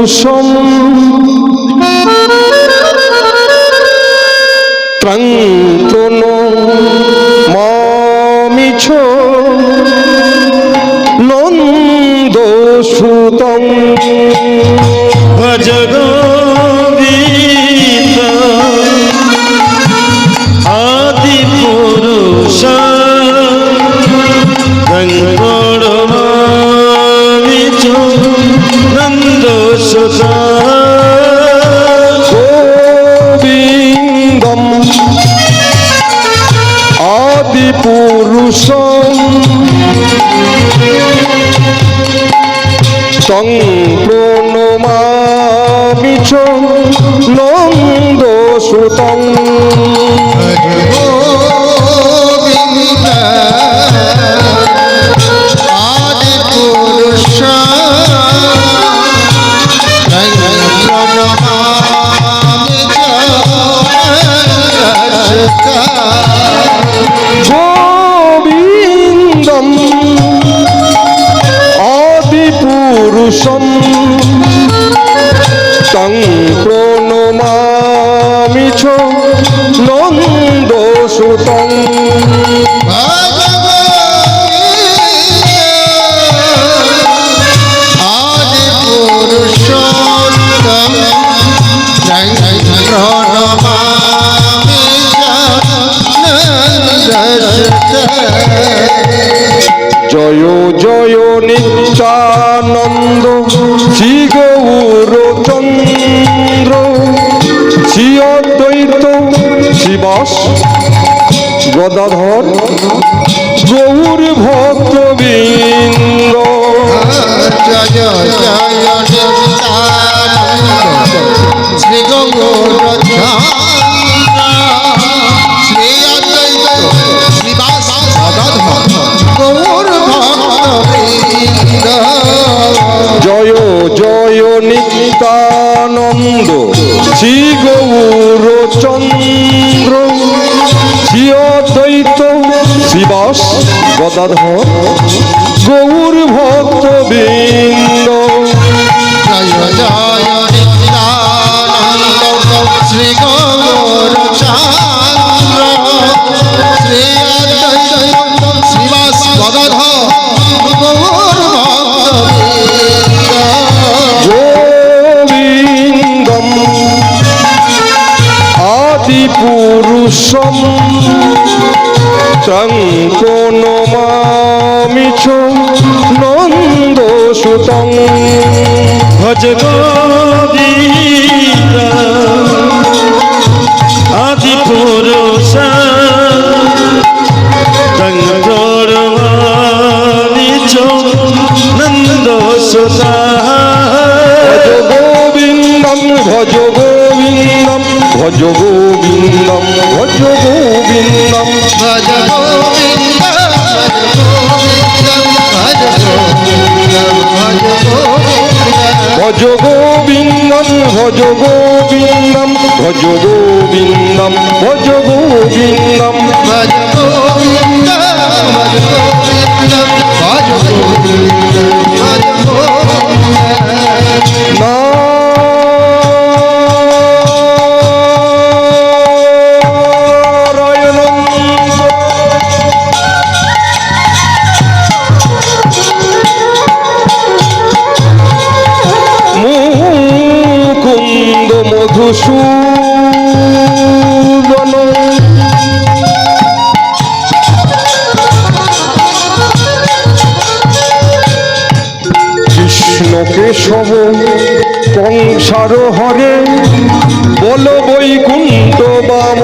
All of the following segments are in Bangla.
পুরুষম ত্রান্তন মামিছ নন্দসুতং ভজ গোবিন্দ আদি পুরুষ ত্রান্তনমামিছ নন্দসুতং গোবিন্দম আদি পুরুষম তং প্রণমামিছ নন্দসুতং গোবিন্দম আদি পুরুষম তং প্রণমামিছ নন্দসুতং জয় জয় নিত্যানন্দ শ্রী গৌরচন্দ্র শ্রী অদ্বৈত শিবাস গদাধর গৌর ভক্তবৃন্দ জয় জয় নিত্যানন্দ শ্রী গৌরচন্দ্র শ্রী অদ্বৈত শ্রীবাস গদাধর গৌর ভক্তবৃন্দ জয় জয় নিত্যানন্দ শ্রী গৌরচন্দ্র শ্রী অদ্বৈত শিবাস গদাধর গৌর ভক্তবৃন্দ জয় জয় নিত্যানন্দ শ্রী গৌরচন্দ্র শ্রী অদ্বৈত শ্রীবাস গদাধর গৌর ভক্তবৃন্দ গোবিন্দম আদি পুরুষম ত্রান্তনমামিছ নন্দসুতং ভজ গোবিন্দ আদি পুরুষ ত্রান্তনমামিছ নন্দসুতং ভজ গোবিন্দম ভজ গোবিন্দম ভজ গোবিন্দম ভজ গোবিন্দম ভজ গোবিন্দ ভজ গোবিন্দ ভজ গোবিন্দ ভজ গোবিন্দম ভজ গোবিন্দম ভজ গোবিন্দম ভজ গোবিন্দম ভজ গোবিন্দ ভজ গোবিন্দ ভজ গোবিন্দ মুকুন্দ মধুসূদন কৃষ্ণ কেশব কংসার হরে বল বৈকুণ্ঠ বাম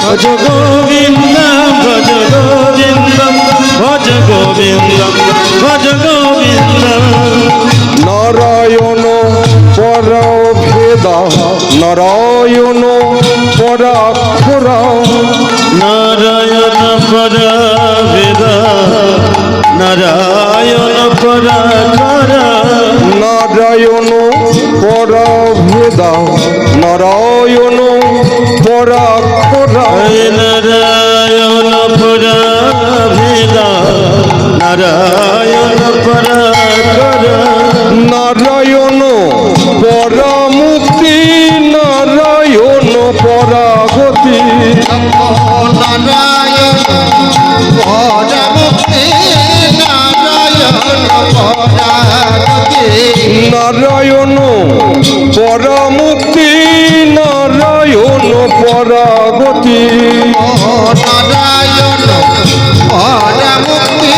ভজ গোবিন্দ ভজ গোবিন্দ ভজ গোবিন্দ ভজ গোবিন্দ নারায়ণ পরভেদা নারায়ণ পরাক্ষরা নারায়ণ পরভেদ নারায়ণ পরাক্ষরা নারায়ণ পরভেদা নারায়ণ পরাক্ষরা নারায়ণ নারায়ণ পরাকর নারায়ণ পরমুক্তি নারায়ণ পরাগতি নারায়ণ পরমুক্তি নারায়ণ পরাগতি নারায়ণ পরমুক্তি নারায়ণ পরাগতি নারায়ণ পরমুক্তি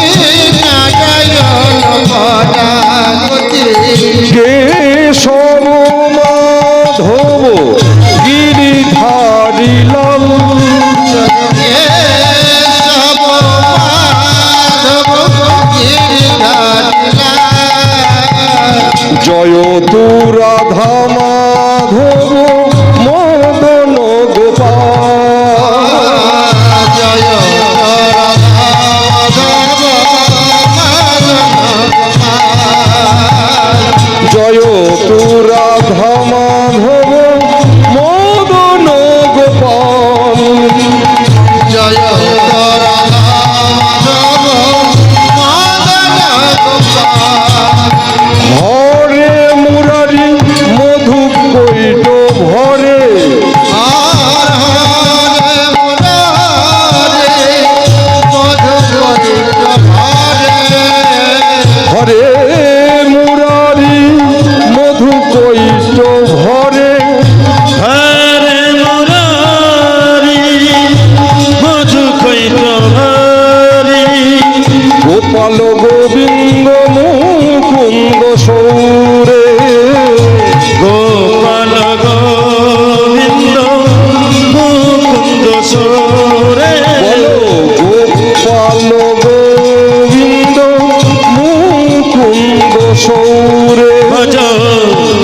নারায়ণ পরাগতি কেশব মাধব গিরিধারী লাল কেশব মাধব গিরিধারী জয় তু রাধা মাধব মদন গোপাল জয় রাধা মাধব জয় তু রাধা মাধব মদন গোপাল জয় রাধা মাধব মদন গোপাল হরে মুরারি মধু কৈট ভরে হরে মুরারি মধু কৈট ভরে হরে মুরারি মধু কৈত হরি গোপাল গোবিন্দ মুকুন্দ সৌরে গোপাল গোবিন্দ মুকুন্দ সোরে বলো গোপাল গোবিন্দ মুকুন্দ সৌরে ভজ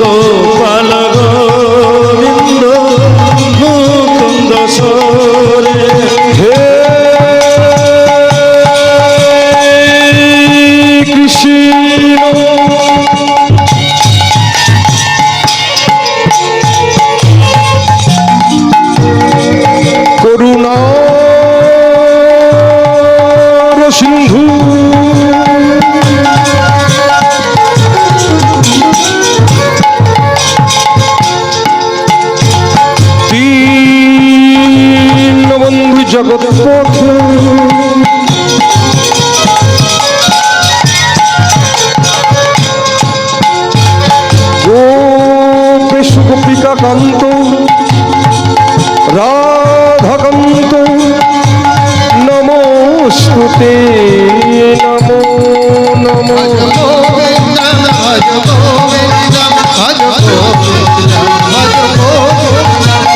গোপাল গোবিন্দ মুকুন্দ সোরে হে কৃষ্ণ করুণার সিন্ধু দীনবন্ধু জগৎপথ গোপেশ গোপিকা কান্ত রাধাকান্ত নমস্তুতে নমো নমো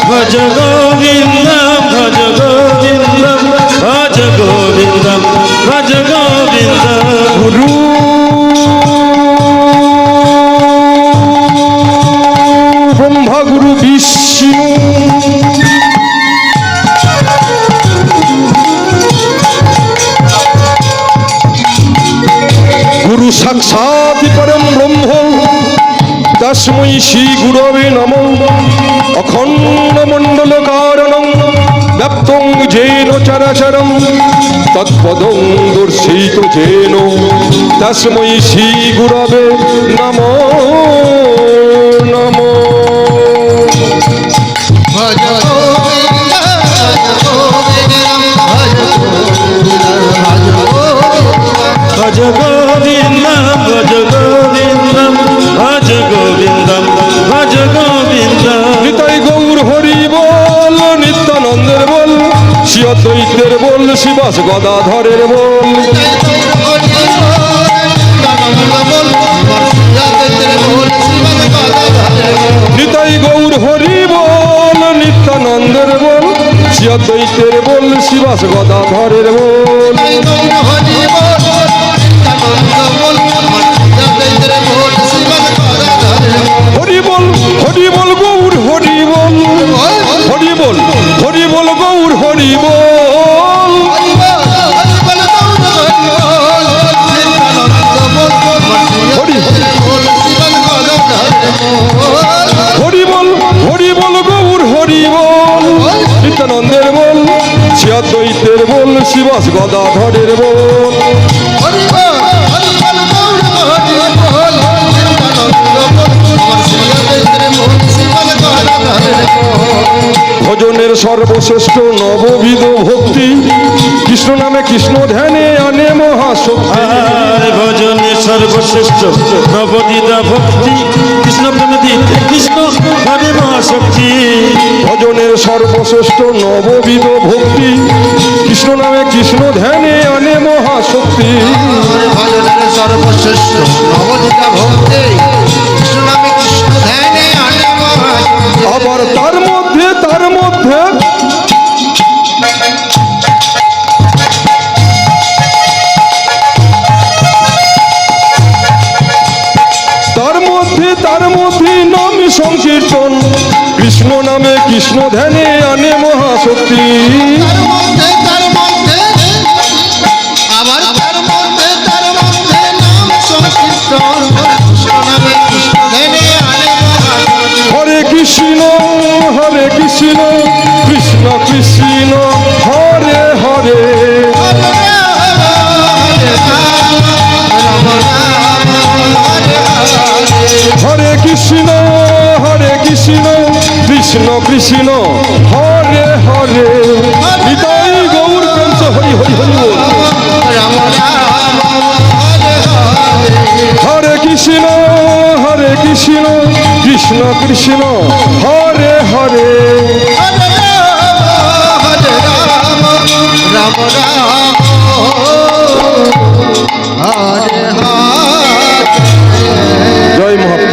ভজ গোবিন্দম ভজ গোবিন্দম ভজ গোবিন্দম ভজ গোবিন্দম গুরু ব্রহ্মা গুরু বিষ্ণু গুরু সাক্ষাৎ পরম ব্রহ্ম তস্मै শ্রী গুরবে নমঃ অখণ্ড মণ্ডল কারণং ব্যপ্তং যেন চরাচরম তৎপদং দর্শিত যেন তস্मै শ্রী গুরবে নমো নমো ভজ গোবিন্দ ভজ গোবিন্দ ভজ গোবিন্দ ভজ গোবিন্দম ভজ গোবিন্দম ভজ গোবিন্দম নিতাই গৌর হরি বল নিত্যানন্দের বল শিব দ্বৈতের বল শিবাস গদাধরের বল নিতাই গৌর হরি বল নিত্যানন্দের বল শিব দ্বৈতের বল শিবাস গদাধরের বল হরি বল গৌর হরি বল হরি বল গৌর হরি বল হরি বল গৌর হরি বল নিত্যানন্দের বল শিব দ্বৈতের বল শিবাস গদাধরের বল হরি বল সর্বশ্রেষ্ঠ নববিধ ভক্তি কৃষ্ণ নামে কৃষ্ণ ধ্যানে আনে মহাশক্তি আর ভজনে সর্বশ্রেষ্ঠ নবদিদা ভক্তি কৃষ্ণ প্রণদিতে কৃষ্ণ হরে মহাশক্তি ভজনের সর্বশ্রেষ্ঠ নববিধ ভক্তি কৃষ্ণ নামে কৃষ্ণ ধ্যানে আনে মহাশক্তি ভজনের সর্বশ্রেষ্ঠ নবদিতা ভক্তি কৃষ্ণ নামে কৃষ্ণ ধ্যানে আনে মহাশক্তি। আবার তার মধ্যে নাম সংকীর্তন কৃষ্ণ নামে কৃষ্ণ ধ্যানে আনে মহাশক্তি তার মধ্যে আবার তার মধ্যে নাম সংকীর্তন কৃষ্ণ নামে কৃষ্ণ ধ্যানে আনে মহাশক্তি। হরে কৃষ্ণ কৃষ্ণ কৃষ্ণ হরে হরে হরে রাম, রাম রাম, হরে হরে। হরে কৃষ্ণ কৃষ্ণ কৃষ্ণ হরে হরে নিতাই গৌর প্রেমস হরি হরি হরি বল। রাম রাম, হরে হরে। হরে কৃষ্ণ কৃষ্ণ কৃষ্ণ হরে হরে হরে রাম, রাম রাম, হরে হরে। জয় মহাপ্রভু।